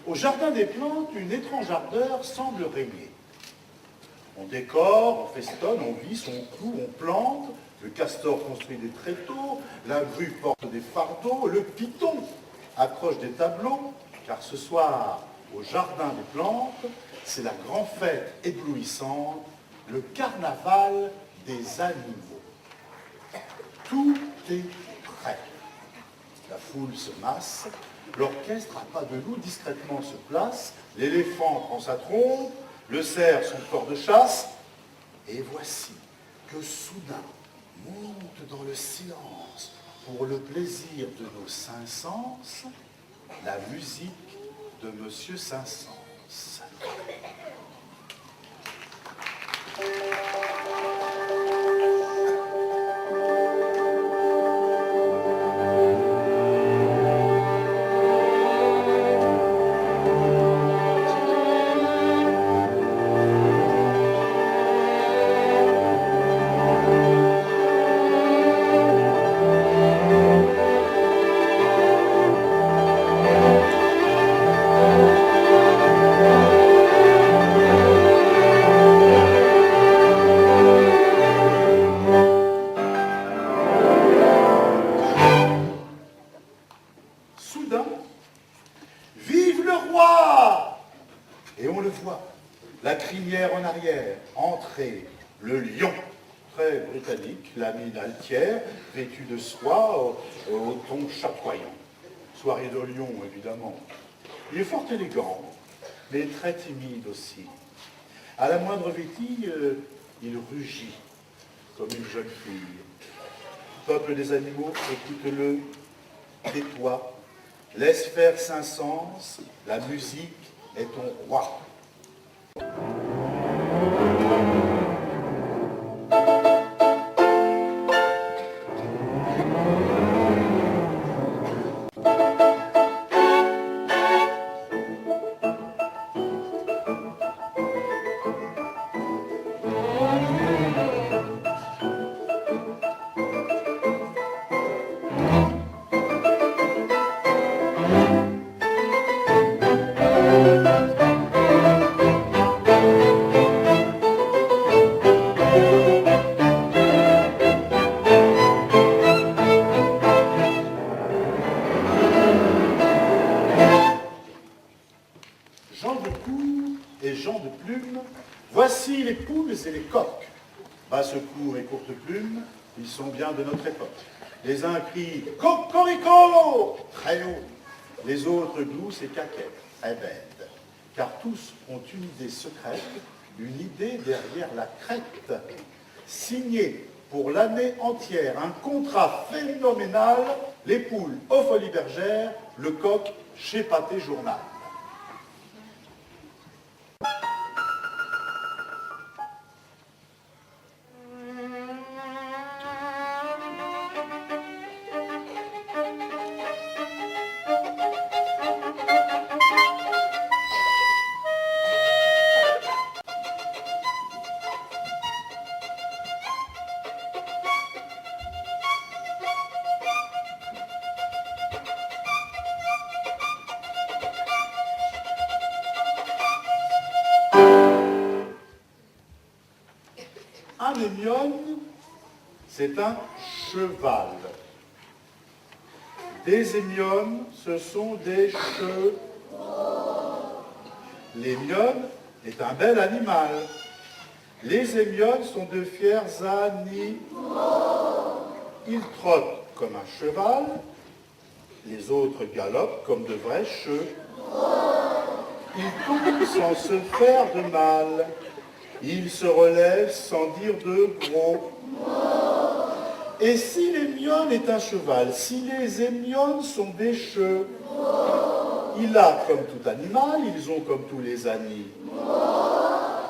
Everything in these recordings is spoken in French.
Au jardin des plantes, une étrange ardeur semble régner. On décore, on festonne, on visse, on cloue, on plante, le castor construit des tréteaux, la grue porte des fardeaux, le python accroche des tableaux, car ce soir, au jardin des plantes, c'est la grande fête éblouissante, le carnaval des animaux. Tout est prêt. La foule se masse, l'orchestre à pas de loup discrètement se place, l'éléphant prend sa trompe, le cerf son corps de chasse, et voici que soudain monte dans le silence, pour le plaisir de nos cinq sens, la musique de Monsieur Saint-Saëns. Soudain, vive le roi! Et on le voit, la crinière en arrière, entrer le lion, très britannique, la mine altière, vêtu de soie, au ton chatoyant. Soirée de lion, évidemment. Il est fort élégant, mais très timide aussi. À la moindre vétille, il rugit, comme une jeune fille. Peuple des animaux, écoute-le, tais-toi, laisse faire Saint-Saëns, la musique est ton roi. Gens de cour et gens de plume, voici les poules et les coqs. Basse-cour et courte plume, ils sont bien de notre époque. Les uns crient « Cocorico » très haut, les autres douces et caquettes, très bêtes. Car tous ont une idée secrète, une idée derrière la crête. Signé pour l'année entière, un contrat phénoménal, les poules aux Folies Bergères, le coq chez Pâté Journal. Un hémione, c'est un cheval. Des hémiones, ce sont des chevaux. L'hémione est un bel animal. Les hémiones sont de fiers animaux. Ils trottent comme un cheval, les autres galopent comme de vrais chevaux. Ils tombent sans se faire de mal. Ils se relèvent sans dire de gros mots. Et si l'hémione est un cheval, si les hémiones sont des chevaux, il a comme tout animal, ils ont comme tous les animaux,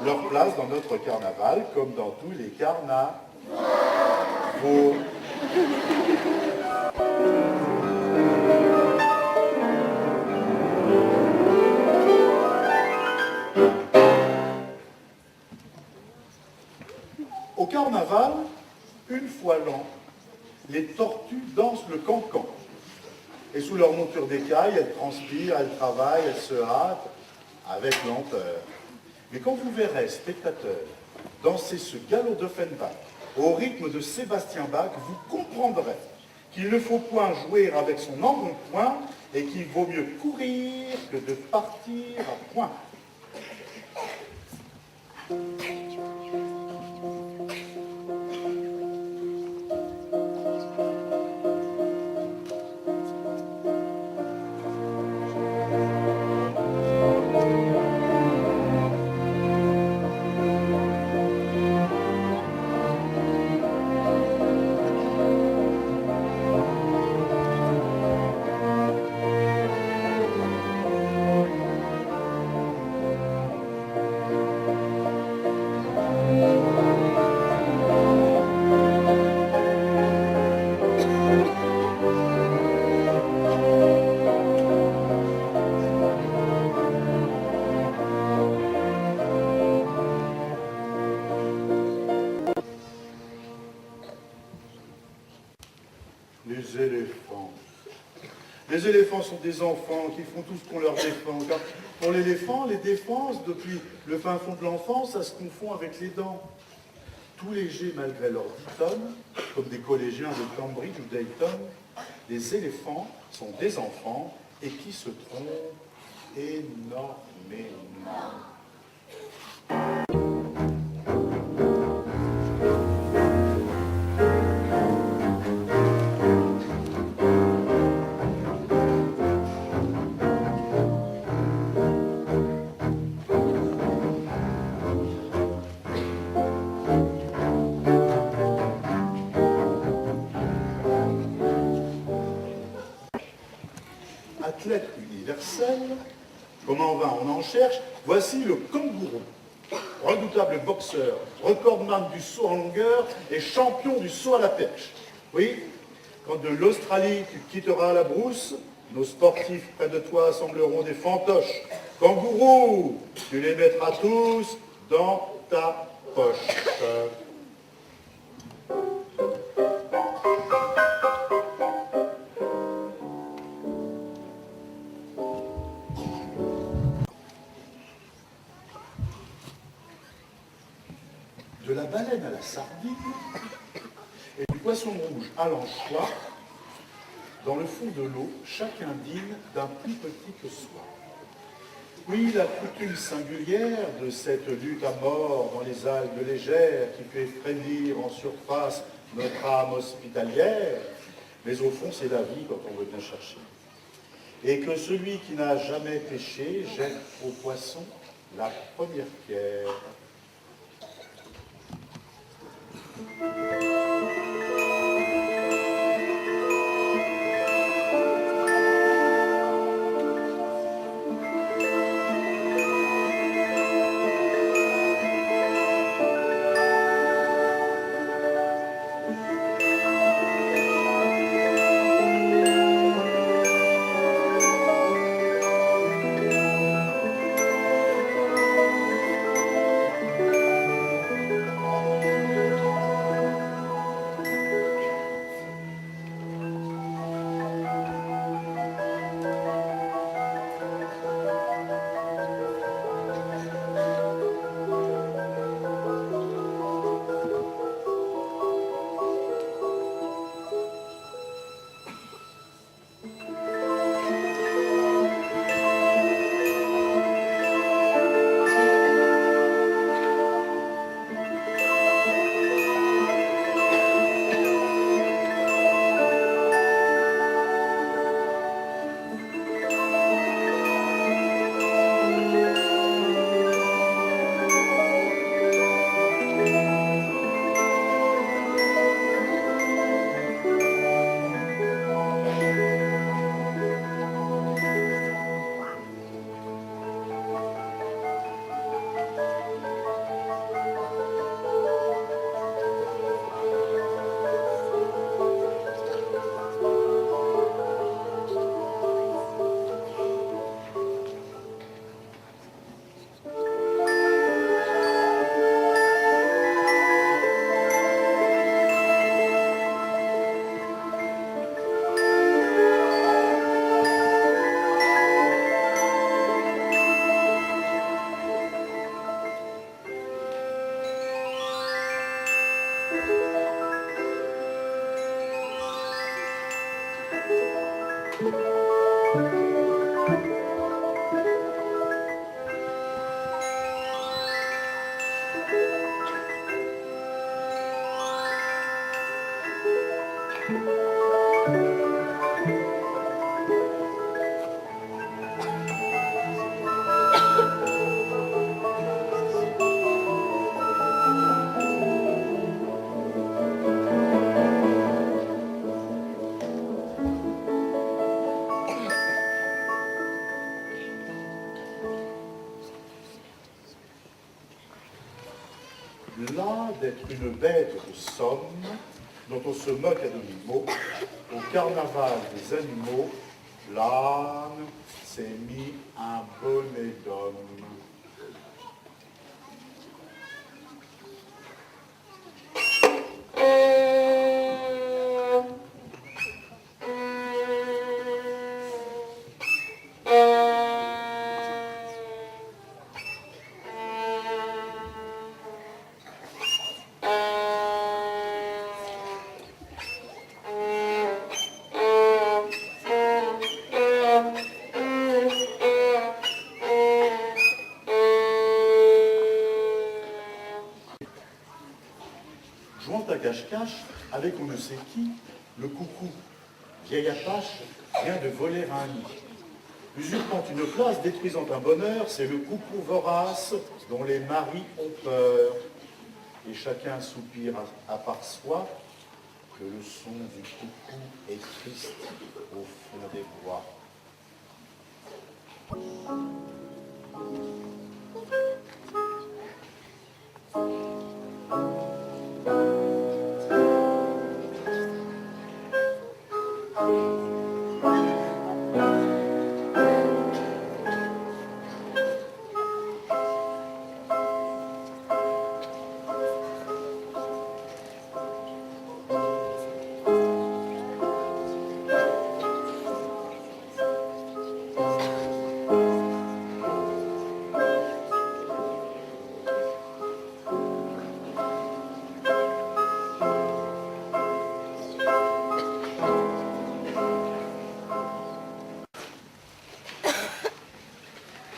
leur place dans notre carnaval, comme dans tous les carnavals. Au carnaval, une fois l'an, les tortues dansent le cancan. Et sous leur monture d'écailles, elles transpirent, elles travaillent, elles se hâtent, avec lenteur. Mais quand vous verrez, spectateurs, danser ce galop d'Offenbach au rythme de Sébastien Bach, vous comprendrez qu'il ne faut point jouer avec son embonpoint et qu'il vaut mieux courir que de partir à point. Les éléphants. Les éléphants sont des enfants qui font tout ce qu'on leur défend. Car pour l'éléphant, les défenses, depuis le fin fond de l'enfance, ça se confond avec les dents. Tout légers malgré leurs 10 tonnes, comme des collégiens de Cambridge ou Dayton, les éléphants sont des enfants et qui se trompent énormément. Athlète universel, comme en vain on en cherche, voici le kangourou. Redoutable boxeur, recordman du saut en longueur et champion du saut à la perche. Oui, quand de l'Australie tu quitteras la brousse, nos sportifs près de toi sembleront des fantoches. Kangourou, tu les mettras tous dans ta poche. De la baleine à la sardine et du poisson rouge à l'anchois, dans le fond de l'eau, chacun dîne d'un plus petit que soi. Oui, la coutume singulière de cette lutte à mort dans les algues légères qui fait frémir en surface notre âme hospitalière, mais au fond c'est la vie quand on veut bien chercher. Et que celui qui n'a jamais pêché jette au poisson la première pierre. Là d'être une bête de somme, dont on se moque à demi-mot, au carnaval des animaux, l'âne s'est mis un bonnet d'homme. Jouant à cache-cache avec on ne sait qui, le coucou, vieil apache, vient de voler un nid. Usurpant une place, détruisant un bonheur, c'est le coucou vorace dont les maris ont peur. Et chacun soupire à part soi que le son du coucou est triste au fond des bois.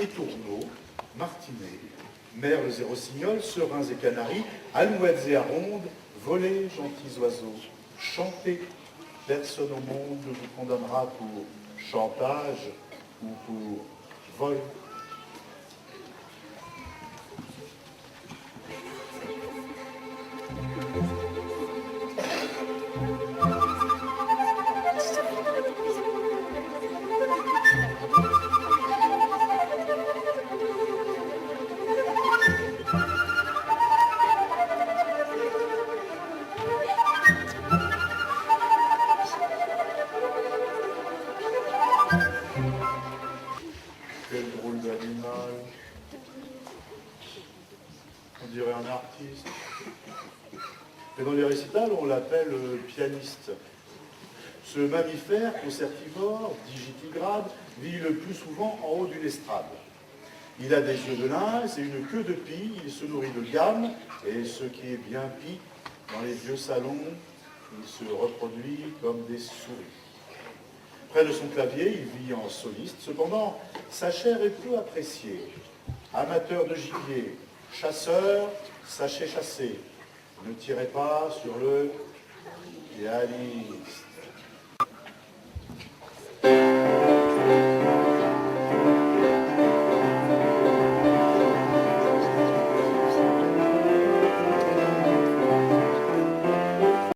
Étourneaux, martinets, merles et rossignols, serins et canaris, alouettes et arondes, volez, gentils oiseaux, chantez. Personne au monde ne vous condamnera pour chantage ou pour vol. Quel drôle d'animal. On dirait un artiste. Mais dans les récitals, on l'appelle pianiste. Ce mammifère concertivore, digitigrade, vit le plus souvent en haut d'une estrade. Il a des yeux de lynx et une queue de pie, il se nourrit de gamme, et ce qui est bien pis, dans les vieux salons, il se reproduit comme des souris. Près de son clavier, il vit en soliste. Cependant, sa chair est peu appréciée. Amateur de gibier, chasseur, sachez chasser. Ne tirez pas sur le pianiste.